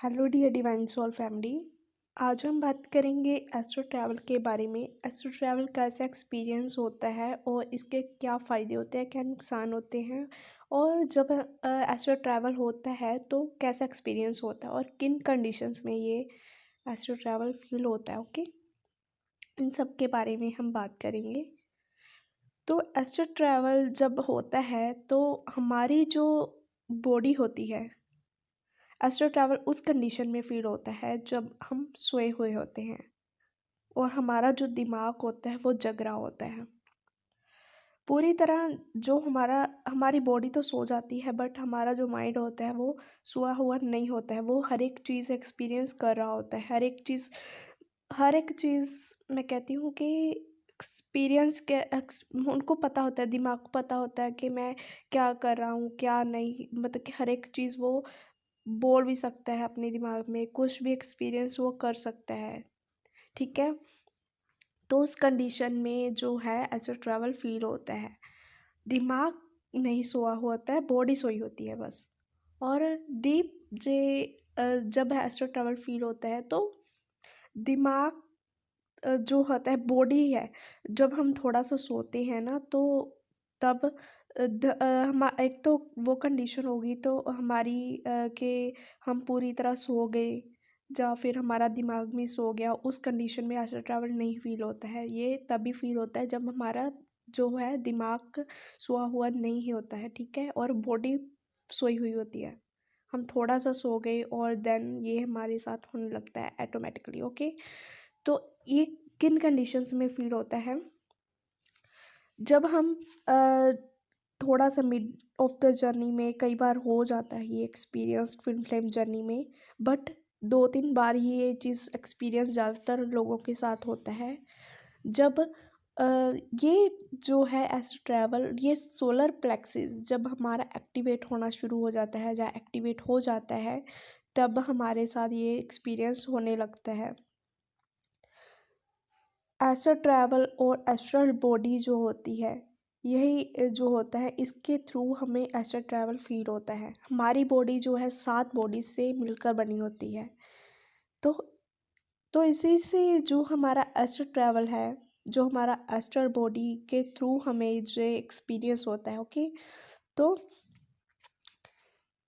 Hello dear divine soul family. आज हम बात करेंगे एस्ट्रो ट्रैवल के बारे में। एस्ट्रो ट्रैवल कैसा एक्सपीरियंस होता है और इसके क्या फ़ायदे होते हैं, क्या नुकसान होते हैं, और जब एस्ट्रो ट्रैवल होता है तो कैसा एक्सपीरियंस होता है और किन कंडीशंस में ये एस्ट्रो ट्रैवल फील होता है। ओके, इन सब के बारे में हम बात करेंगे। तो एस्ट्रो ट्रैवल जब होता है तो हमारी जो बॉडी होती है, एस्ट्रो ट्रैवल उस कंडीशन में फ़ील होता है जब हम सोए हुए होते हैं और हमारा जो दिमाग होता है वो जग रहा होता है पूरी तरह। जो हमारी बॉडी तो सो जाती है, बट हमारा जो माइंड होता है वो सोया हुआ नहीं होता है। वो हर एक चीज़ एक्सपीरियंस कर रहा होता है। हर एक चीज़ मैं कहती हूँ कि एक्सपीरियंस के उनको पता होता है, दिमाग को पता होता है कि मैं क्या कर रहा हूँ क्या नहीं। मतलब कि हर एक चीज़ वो बोल भी सकता है अपने दिमाग में, कुछ भी एक्सपीरियंस वो कर सकता है। ठीक है, तो उस कंडीशन में जो है एस्ट्रो ट्रैवल फील होता है। दिमाग नहीं सोया होता है, बॉडी सोई होती है बस। और डीप जे जब एस्ट्रो ट्रैवल फील होता है तो दिमाग जो होता है, बॉडी है, जब हम थोड़ा सा सोते हैं ना तो तब हम एक तो वो कंडीशन होगी तो हमारी कि हम पूरी तरह सो गए या फिर हमारा दिमाग भी सो गया। उस कंडीशन में एस्ट्रल ट्रैवल नहीं फील होता है। ये तभी फील होता है जब हमारा जो है दिमाग सोया हुआ नहीं होता है, ठीक है, और बॉडी सोई हुई होती है। हम थोड़ा सा सो गए और देन ये हमारे साथ होने लगता है ऑटोमेटिकली। ओके, तो ये किन कंडीशंस में फील होता है? जब हम थोड़ा सा मिड ऑफ द जर्नी में, कई बार हो जाता है ये एक्सपीरियंस ट्विन फ्लेम जर्नी में, बट 2-3 बार ही ये चीज़ एक्सपीरियंस ज़्यादातर लोगों के साथ होता है। जब अ, ये जो है एस्ट्रो ट्रैवल, ये सोलर प्लेक्सिस जब हमारा एक्टिवेट होना शुरू हो जाता है या एक्टिवेट हो जाता है, तब हमारे साथ ये एक्सपीरियंस होने लगता है। एस्ट्रल ट्रैवल और एस्ट्रल बॉडी जो होती है, यही जो होता है, इसके थ्रू हमें एस्ट्रल ट्रैवल फील होता है। हमारी बॉडी जो है 7 बॉडी से मिलकर बनी होती है। तो तो इसी से जो हमारा एस्ट्रल ट्रैवल है, जो हमारा एस्ट्रल बॉडी के थ्रू हमें जो एक्सपीरियंस होता है। ओके, तो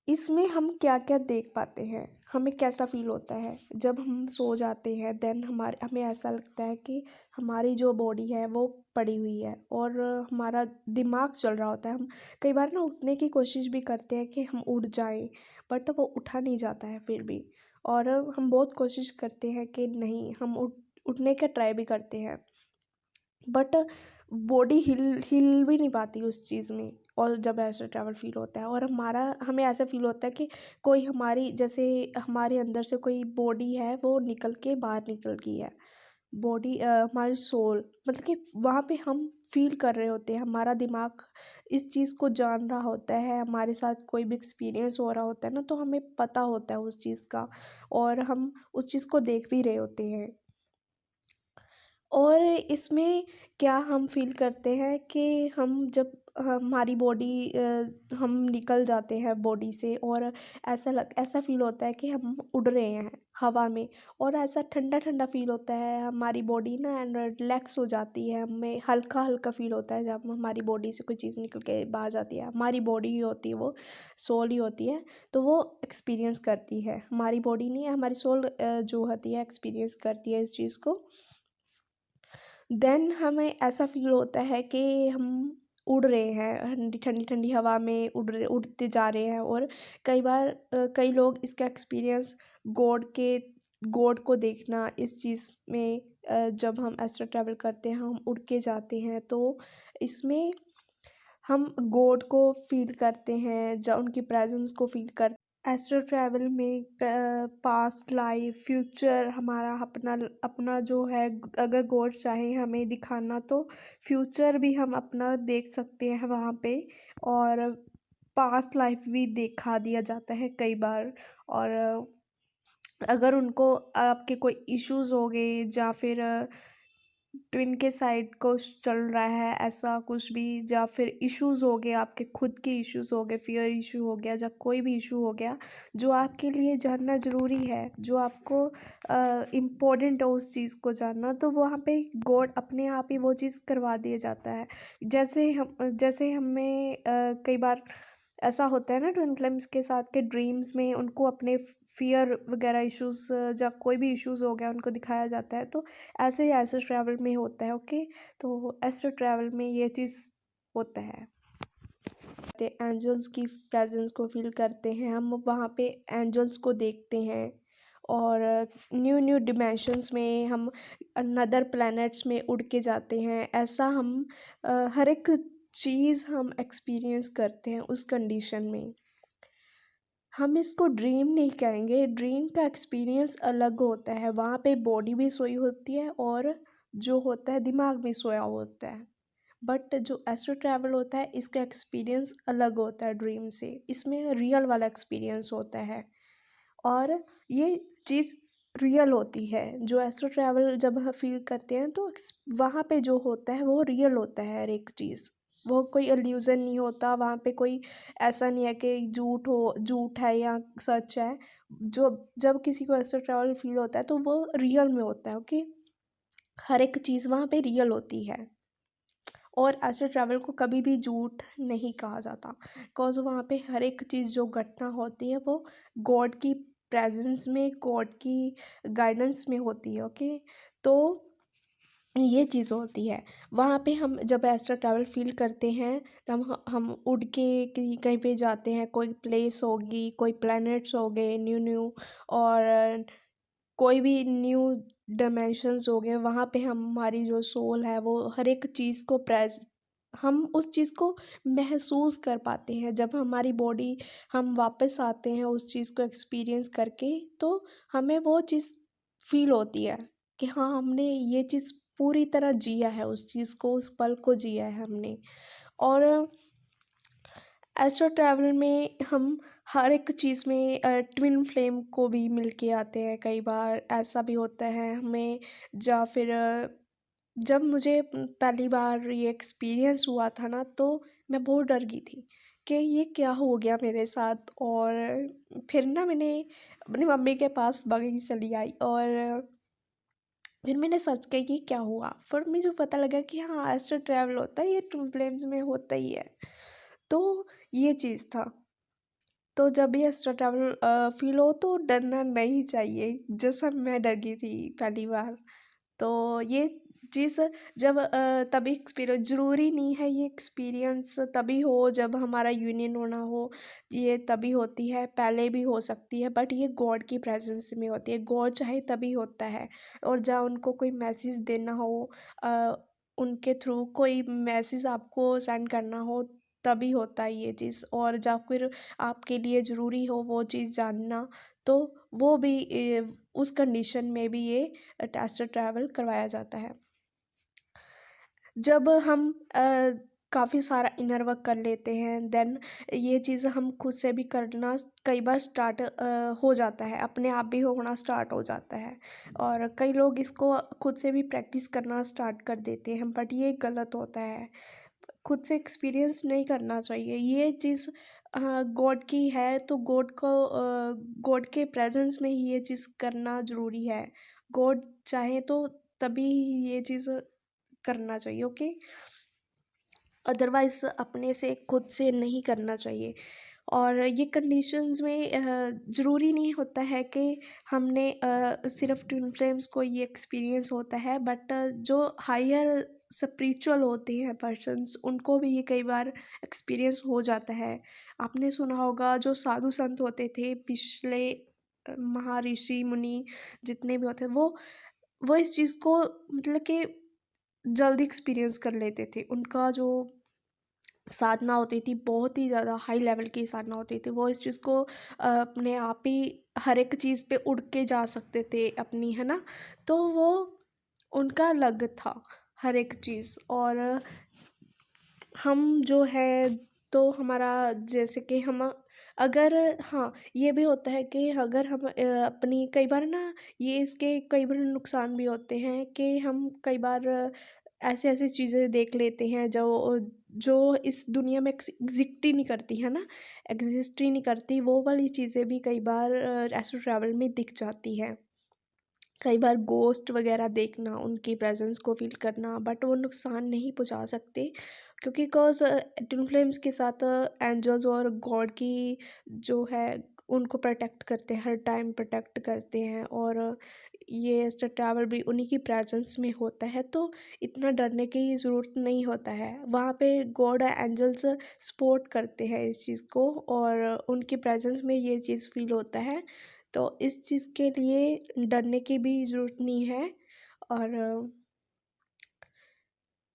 इसमें हम क्या क्या देख पाते हैं, हमें कैसा फील होता है जब हम सो जाते हैं। देन हमें ऐसा लगता है कि हमारी जो बॉडी है वो पड़ी हुई है और हमारा दिमाग चल रहा होता है। हम कई बार ना उठने की कोशिश भी करते हैं कि हम उठ जाएं, बट वो उठा नहीं जाता है फिर भी। और हम बहुत कोशिश करते हैं कि नहीं, हम उठने का ट्राई भी करते हैं, बट बॉडी हिल हिल भी नहीं पाती उस चीज़ में। और जब ऐसा ट्रैवल फील होता है और हमें ऐसा फील होता है कि कोई हमारी, जैसे हमारे अंदर से कोई बॉडी है वो निकल के बाहर निकल गई है। बॉडी हमारी सोल, मतलब कि वहाँ पे हम फील कर रहे होते हैं, हमारा दिमाग इस चीज़ को जान रहा होता है। हमारे साथ कोई भी एक्सपीरियंस हो रहा होता है ना, तो हमें पता होता है उस चीज़ का, और हम उस चीज़ को देख भी रहे होते हैं। और इसमें क्या हम फ़ील करते हैं कि हम जब हमारी बॉडी हम निकल जाते हैं बॉडी से, और ऐसा फ़ील होता है कि हम उड़ रहे हैं हवा में, और ऐसा ठंडा ठंडा फ़ील होता है। हमारी बॉडी ना एंड रिलैक्स हो जाती है, हमें हल्का हल्का फ़ील होता है जब हमारी बॉडी से कोई चीज़ निकल के बाहर जाती है। हमारी बॉडी ही होती है वो, सोल ही होती है, तो वो एक्सपीरियंस करती है। हमारी बॉडी नहीं है, हमारी सोल जो होती है एक्सपीरियंस करती है इस चीज़ को। देन हमें ऐसा फ़ील होता है कि हम उड़ रहे हैं ठंडी ठंडी ठंडी हवा में, उड़ते जा रहे हैं। और कई बार कई लोग इसका एक्सपीरियंस गॉड को देखना, इस चीज़ में जब हम एस्ट्रल ट्रैवल करते हैं, हम उड़ के जाते हैं, तो इसमें हम गॉड को फ़ील करते हैं, जब उनकी प्रेजेंस को फ़ील करते हैं। एस्ट्रल ट्रैवल में पास्ट लाइफ फ्यूचर हमारा अपना अपना जो है, अगर गॉड चाहे हमें दिखाना तो फ्यूचर भी हम अपना देख सकते हैं वहाँ पे, और पास्ट लाइफ भी दिखा दिया जाता है कई बार। और अगर उनको आपके कोई इश्यूज हो गए या फिर ट्विन के साइड कुछ चल रहा है ऐसा कुछ भी, या फिर इश्यूज़ हो गए, आपके खुद के इश्यूज़ हो गए, फियर इशू हो गया, या कोई भी इशू हो गया जो आपके लिए जानना ज़रूरी है, जो आपको इम्पोर्टेंट है उस चीज़ को जानना, तो वहाँ पे गॉड अपने आप ही वो चीज़ करवा दिया जाता है। जैसे हमें कई बार ऐसा होता है ना ट्विन फ्लेम्स के साथ के ड्रीम्स में उनको अपने फियर वगैरह इश्यूज़, या कोई भी इश्यूज़ हो गया उनको दिखाया जाता है, तो ऐसे ही एस्ट्रो ट्रैवल में होता है। ओके, तो एस्ट्रो ट्रैवल में ये चीज़ होता है। एंजल्स की प्रेजेंस को फील करते हैं हम, वहाँ पे एंजल्स को देखते हैं, और न्यू न्यू डिमेंशंस में हम अनदर प्लैनेट्स में उड़ के जाते हैं। ऐसा हम हर एक चीज़ हम एक्सपीरियंस करते हैं उस कंडीशन में। हम इसको ड्रीम नहीं कहेंगे, ड्रीम का एक्सपीरियंस अलग होता है, वहाँ पे बॉडी भी सोई होती है और जो होता है दिमाग भी सोया होता है। बट जो एस्ट्रो ट्रैवल होता है इसका एक्सपीरियंस अलग होता है ड्रीम से, इसमें रियल वाला एक्सपीरियंस होता है, और ये चीज़ रियल होती है। जो एस्ट्रो ट्रैवल जब हम फील करते हैं तो वहाँ पे जो होता है वो रियल होता है, हर एक चीज़, वो कोई इल्यूज़न नहीं होता वहाँ पे, कोई ऐसा नहीं है कि झूठ है या सच है। जो जब किसी को एस्ट्रो ट्रैवल फील होता है तो वो रियल में होता है। ओके, हर एक चीज़ वहाँ पे रियल होती है, और एस्ट्रो ट्रैवल को कभी भी झूठ नहीं कहा जाता, बिकॉज वहाँ पे हर एक चीज़ जो घटना होती है वो गॉड की प्रेजेंस में, गॉड की गाइडेंस में होती है। ओके, तो ये चीज़ होती है वहाँ पे। हम जब एस्ट्रा ट्रैवल फील करते हैं तब हम उड़ के कहीं पे जाते हैं, कोई प्लेस होगी, कोई प्लैनेट्स हो गए न्यू न्यू, और कोई भी न्यू डायमेंशंस हो गए, वहाँ पे हमारी जो सोल है वो हर एक चीज़ को हम उस चीज़ को महसूस कर पाते हैं। जब हमारी बॉडी, हम वापस आते हैं उस चीज़ को एक्सपीरियंस करके, तो हमें वो चीज़ फील होती है कि हाँ, हमने ये चीज़ पूरी तरह जिया है, उस चीज़ को, उस पल को जिया है हमने। और एस्ट्रो ट्रैवल में हम हर एक चीज़ में ट्विन फ्लेम को भी मिल के आते हैं, कई बार ऐसा भी होता है हमें। या फिर जब मुझे पहली बार ये एक्सपीरियंस हुआ था ना, तो मैं बहुत डर गई थी कि ये क्या हो गया मेरे साथ। और फिर ना मैंने अपनी मम्मी के पास भाग के चली आई, और फिर मैंने सर्च किया कि क्या हुआ, फिर मुझे पता लगा कि हाँ, एस्ट्रो ट्रैवल होता है, ये ट्विन फ्लेम्स में होता ही है। तो ये चीज़ था। तो जब भी एस्ट्रा ट्रैवल फील हो तो डरना नहीं चाहिए, जैसा मैं डर गई थी पहली बार। तो ये चीज़ जब तभी एक्सपीरियंस, ज़रूरी नहीं है ये एक्सपीरियंस तभी हो जब हमारा यूनियन होना हो, ये तभी होती है, पहले भी हो सकती है, बट ये गॉड की प्रेजेंस में होती है, गॉड चाहे तभी होता है। और जहाँ उनको कोई मैसेज देना हो, अ, उनके थ्रू कोई मैसेज आपको सेंड करना हो, तभी होता है ये चीज़। और जब फिर आपके लिए ज़रूरी हो वो चीज़ जानना, तो वो भी उस कंडीशन में भी ये टेस्ट ट्रैवल करवाया जाता है। जब हम काफ़ी सारा इनर वर्क कर लेते हैं, देन ये चीज़ हम खुद से भी करना कई बार स्टार्ट हो जाता है, अपने आप भी होना स्टार्ट हो जाता है। और कई लोग इसको खुद से भी प्रैक्टिस करना स्टार्ट कर देते हैं, बट ये गलत होता है। खुद से एक्सपीरियंस नहीं करना चाहिए ये चीज़। गॉड की है तो गॉड के प्रेजेंस में ही ये चीज़ करना ज़रूरी है। गॉड चाहे तो तभी ये चीज़ करना चाहिए। ओके, अदरवाइज़ अपने से खुद से नहीं करना चाहिए। और ये कंडीशंस में ज़रूरी नहीं होता है कि हमने सिर्फ ट्विन फ्लेम्स को ये एक्सपीरियंस होता है, बट जो हायर स्पिरिचुअल होते हैं पर्सन्स, उनको भी ये कई बार एक्सपीरियंस हो जाता है। आपने सुना होगा जो साधु संत होते थे पिछले, महर्षि मुनि जितने भी होते हैं, वो इस चीज़ को मतलब कि जल्दी एक्सपीरियंस कर लेते थे। उनका जो साधना होती थी बहुत ही ज़्यादा हाई लेवल की साधना होती थी, वो इस चीज़ को अपने आप ही हर एक चीज़ पे उड़ के जा सकते थे अपनी, है ना। तो वो उनका अलग था हर एक चीज़। और हम जो है, तो हमारा जैसे कि हम अगर हाँ, ये भी होता है कि अगर हम अपनी कई बार ना ये इसके कई बार नुकसान भी होते हैं कि हम कई बार ऐसी-ऐसी चीज़ें देख लेते हैं जो जो इस दुनिया में एग्ज़िस्ट ही नहीं करती, है ना? एग्ज़िस्ट ही नहीं करती, वो वाली चीज़ें भी कई बार एस्ट्रो ट्रैवल में दिख जाती हैं। कई बार गोस्ट वगैरह देखना, उनकी प्रेज़ेंस को फ़ील करना, बट वो नुकसान नहीं पहुँचा सकते क्योंकि ट्विन फ्लेम्स के साथ एंजल्स और गॉड की जो है उनको प्रोटेक्ट करते हैं, हर टाइम प्रोटेक्ट करते हैं और ये एस्ट्रल ट्रैवल भी उन्हीं की प्रेज़ेंस में होता है, तो इतना डरने की ज़रूरत नहीं होता है। वहाँ पे गॉड एंजल्स सपोर्ट करते हैं इस चीज़ को और उनकी प्रेज़ेंस में ये चीज़ फ़ील होता है। तो इस चीज़ के लिए डरने की भी ज़रूरत नहीं है और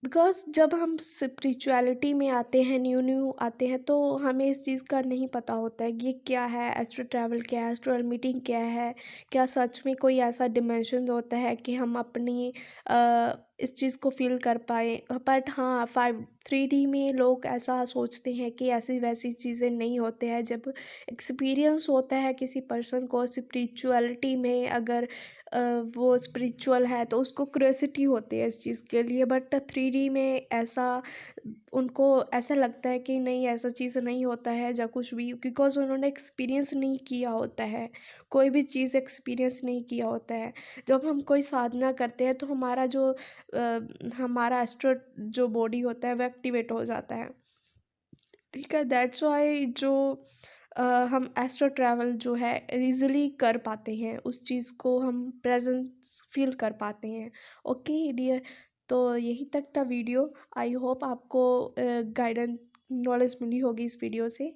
बिकॉज़ जब हम स्पिरिचुअलिटी में आते हैं, न्यू-न्यू आते हैं, तो हमें इस चीज़ का नहीं पता होता है कि ये क्या है, एस्ट्रल ट्रैवल क्या है, एस्ट्रल मीटिंग क्या है? क्या सच में कोई ऐसा डिमेंशन होता है कि हम अपनी इस चीज़ को फ़ील कर पाएँ? बट हाँ, 3D में लोग ऐसा सोचते हैं कि ऐसी-वैसी चीज़ें नहीं होते हैं। जब एक्सपीरियंस होता है किसी पर्सन को स्पिरिचुअलिटी में अगर अ, वो स्पिरिचुअल है तो उसको क्यूरियोसिटी होती है इस चीज़ के लिए बट 3D में ऐसा उनको ऐसा लगता है कि नहीं ऐसा चीज़ नहीं होता है या कुछ भी बिकॉज़ उन्होंने एक्सपीरियंस नहीं किया होता है, कोई भी चीज़ एक्सपीरियंस नहीं किया होता है। जब हम कोई साधना करते हैं तो हमारा एस्ट्रो जो बॉडी होता है वो एक्टिवेट हो जाता है। ठीक है, दैट्स व्हाई हम एस्ट्रो ट्रैवल जो है ईज़िली कर पाते हैं, उस चीज़ को हम प्रेज़ेंस फ़ील कर पाते हैं। ओके डियर, तो यहीं तक था वीडियो। आई होप आपको गाइडेंस नॉलेज मिली होगी इस वीडियो से।